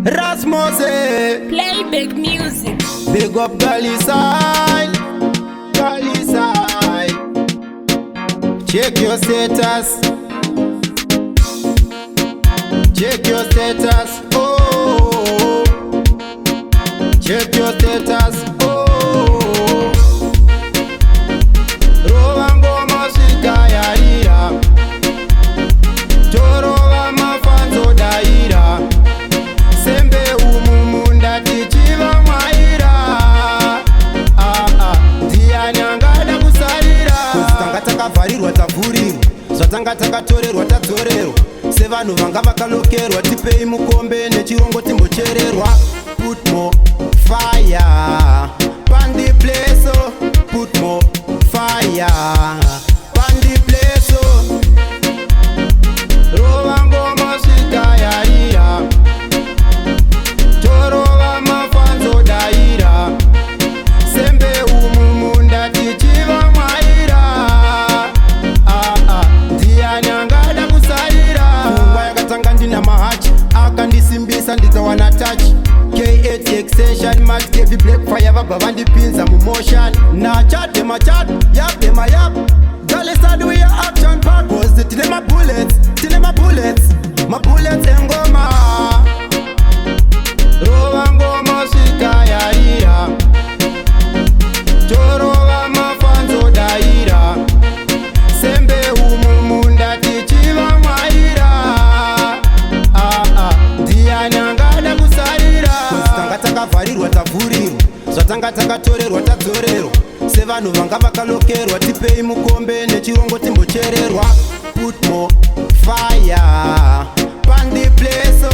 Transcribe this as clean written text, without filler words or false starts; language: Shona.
Rasmose Play big music. Big up Galisai, Galisai. Check your status. Check your status. Oh, check your status. Oh, Rovango masika yaira, Torova mafanzo daira, Sembe umumunda tichiva mwaira. Ndianyangada kusarira, kuzitanga takavharirwa tavhurirwa, zvatanga takatorerwa tadzorerwa. Sevanhu vanga vakalokerwa tipei mukombe nechirongo timbochererwa. Put more fire pan the place, oh. Put more fire pan the place, oh. Rovango masika yaira, Torova mafanzo daira, Sembe umumunda tichiva mwaira. Ndianyangada kusarira, pfungwa yakatanga ndina mahachi, akandisimbisa ndikawana tachi. K8 extension must give you black fire, vabva vandipinza mumotion. Nachate machat, yap dema yap. Galisa do your action part, cause tine my bullets engoma. Rovango sika yaira, Torova mafanzo daira, Sembe umumunda tichiva mwaira. Ndianyangada kusarira, kuzitanga takavharirwa tavhurirwa, zvatanga takatorerwa tadzorerwa. Sevanhu vanga vakalokerwa tipei mukombe nechirongo timbochererwa. Put more fire pan the place,